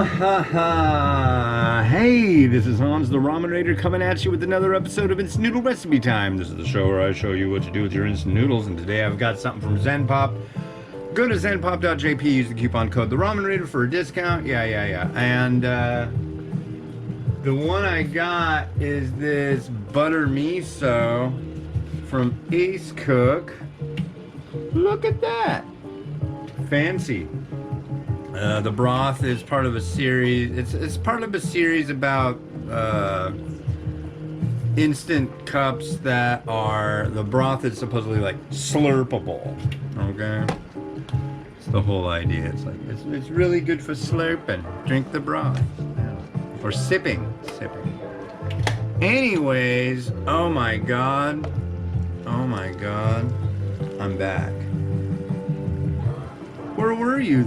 ha ha! Hey, this is Hans the Ramen Raider coming at you with another episode of Instant Noodle Recipe Time. This is the show where I show you what to do with your instant noodles, and today I've got something from Zenpop. Go to zenpop.jp, use the coupon code the Ramen Raider for a discount. Yeah. And the one I got is this butter miso from Acecook. Look at that! Fancy. The broth is part of a series. It's part of a series about instant cups that are the broth is supposedly like slurpable. Okay, it's the whole idea. It's like it's really good for slurping. Drink the broth, yeah. Or sipping. Anyways, oh my god, I'm back. Where were you,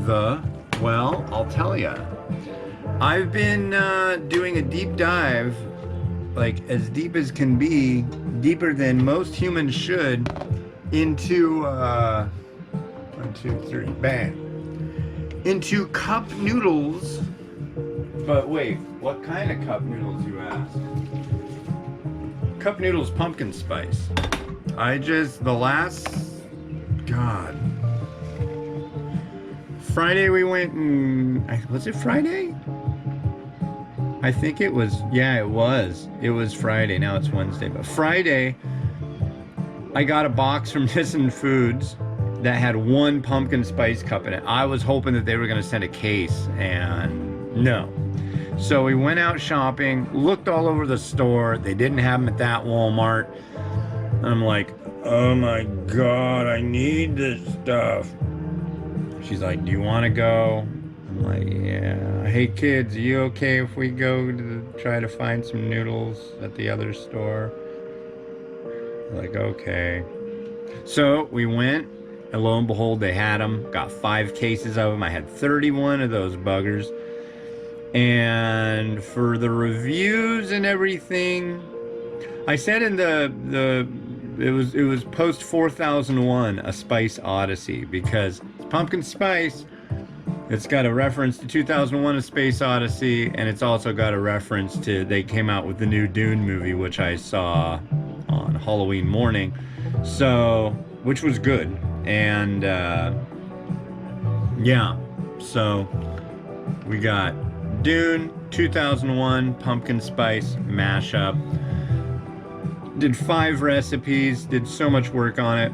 Well, I'll tell ya. I've been doing a deep dive, like as deep as can be, deeper than most humans should, into 1, 2, 3, bang, into cup noodles. But wait, what kind of cup noodles, you ask? Cup noodles pumpkin spice. Friday we went and, was it Friday? I think it was, yeah, it was. It was Friday, now it's Wednesday. But Friday, I got a box from Nissen Foods that had one pumpkin spice cup in it. I was hoping that they were gonna send a case, and no. So we went out shopping, looked all over the store. They didn't have them at that Walmart. I'm like, oh my God, I need this stuff. She's like, do you want to go? I'm like, yeah. Hey kids, are you okay if we go to try to find some noodles at the other store? Like, okay. So we went, and lo and behold, they had them. Got 5 cases of them. I had 31 of those buggers. And for the reviews and everything, I said in it was post 4001, A Spice Odyssey, because it's pumpkin spice. It's got a reference to 2001, A Space Odyssey, and it's also got a reference to, they came out with the new Dune movie, which I saw on Halloween morning, so, which was good. And yeah, so we got Dune 2001 pumpkin spice mashup. Did 5 recipes, did so much work on it,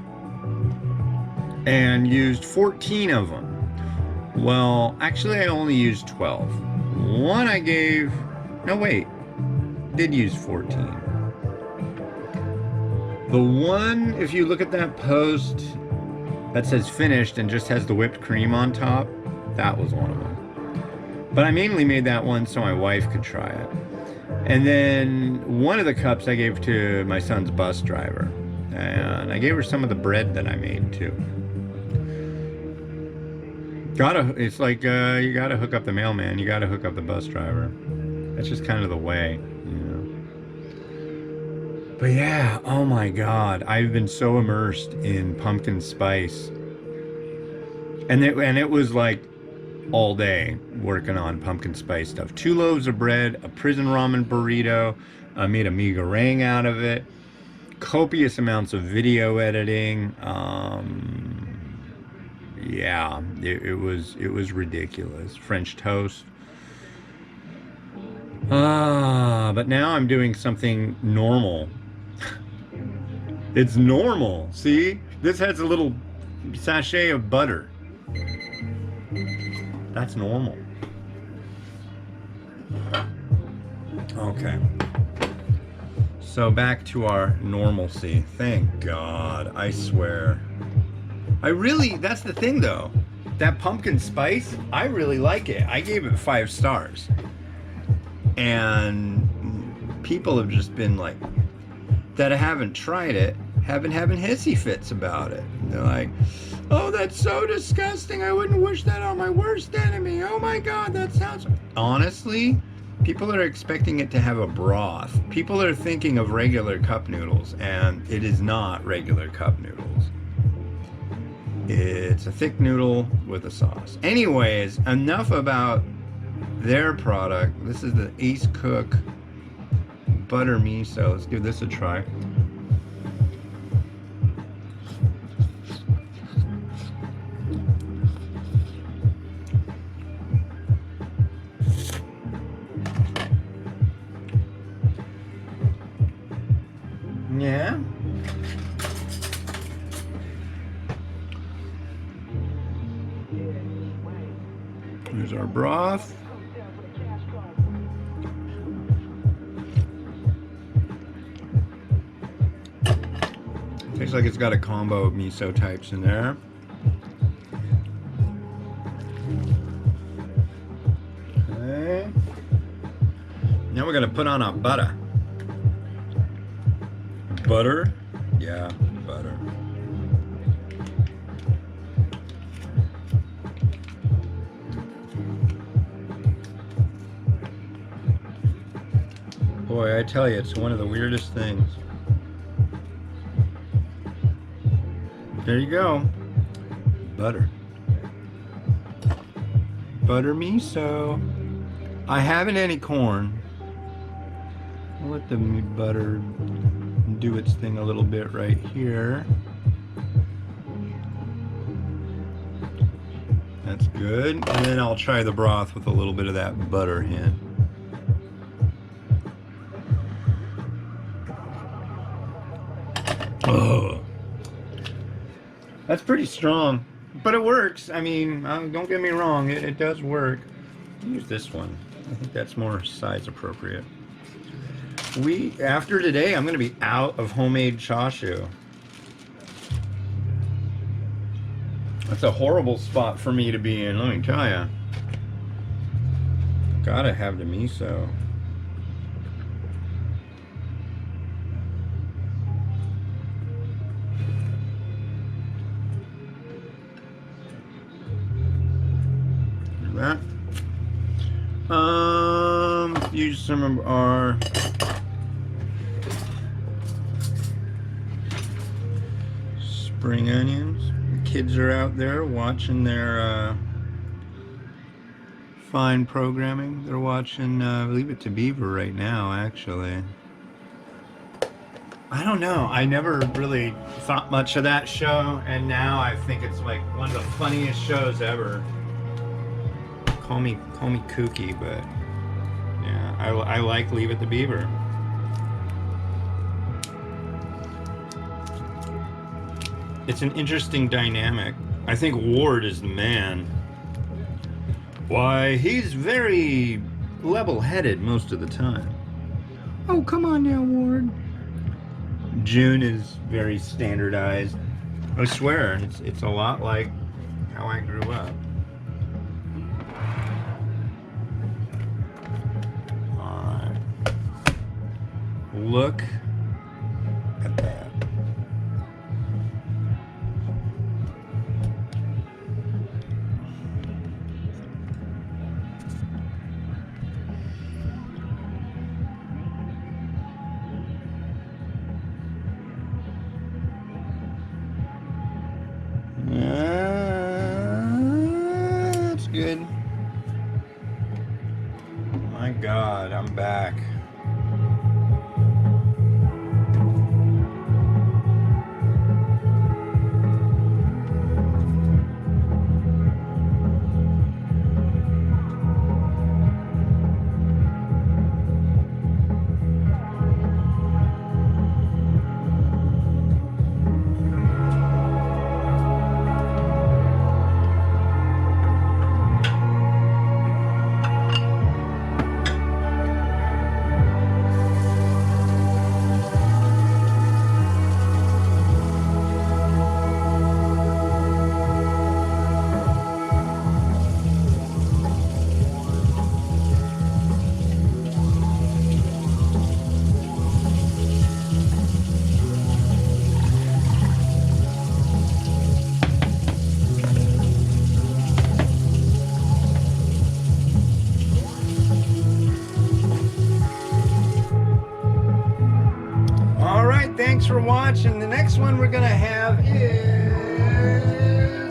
and used 14 of them. Well, actually I only used 12. One I gave, no wait, did use 14. The one, if you look at that post that says finished and just has the whipped cream on top, that was one of them. But I mainly made that one so my wife could try it. And then one of the cups I gave to my son's bus driver. And I gave her some of the bread that I made too. It's like, you gotta hook up the mailman, you gotta hook up the bus driver. That's just kind of the way, you know. But yeah, oh my God, I've been so immersed in pumpkin spice. And it was like, all day working on pumpkin spice stuff. 2 loaves of bread, a prison ramen burrito. I made a mee goreng out of it. Copious amounts of video editing. Yeah, it was ridiculous. French toast. But now I'm doing something normal. It's normal. See, this has a little sachet of butter. That's normal. Okay. So back to our normalcy. Thank God, I swear. That's the thing though. That pumpkin spice, I really like it. I gave it 5 stars. And people have just been like, that haven't tried it, have been having hissy fits about it. They're like, oh, that's so disgusting. I wouldn't wish that on my worst enemy. Oh my God, that sounds... Honestly, people are expecting it to have a broth. People are thinking of regular cup noodles, and it is not regular cup noodles. It's a thick noodle with a sauce. Anyways, enough about their product. This is the Acecook butter miso. Let's give this a try. Yeah. Here's our broth. Tastes like it's got a combo of miso types in there. Okay. Now we're gonna put on our butter. Butter? Yeah, butter. Boy, I tell you, it's one of the weirdest things. There you go. Butter. Butter miso. I haven't any corn. I'll let the butter do its thing a little bit right here. That's good. And then I'll try the broth with a little bit of that butter hint. Oh, that's pretty strong, but it works. I mean, don't get me wrong, it does work. Use this one. I think that's more size appropriate. After today, I'm going to be out of homemade chashu. That's a horrible spot for me to be in, let me tell ya. Gotta have the miso. That. Use some of our spring onions. The kids are out there watching their fine programming. They're watching Leave It to Beaver right now, actually. I don't know. I never really thought much of that show, and now I think it's like one of the funniest shows ever. Call me kooky, but yeah, I like Leave It to Beaver. It's an interesting dynamic. I think Ward is the man. Why, he's very level-headed most of the time. Oh, come on now, Ward. June is very standardized. I swear, it's a lot like how I grew up. Look at that. That's good. My God, I'm back. Thanks for watching. The next one we're gonna have is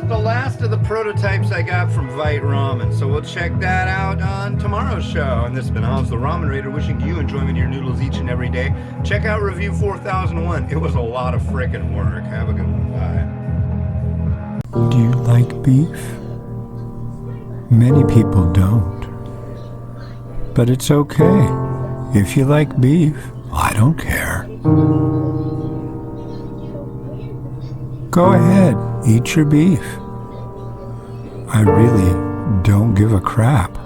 the last of the prototypes I got from Vite Ramen. So we'll check that out on tomorrow's show. And this has been Oz the Ramen Raider, wishing you enjoyment in your noodles each and every day. Check out Review 4001. It was a lot of frickin' work. Have a good one. Bye. Do you like beef? Many people don't. But it's okay. If you like beef, I don't care. Go ahead, eat your beef. I really don't give a crap.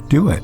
Do it.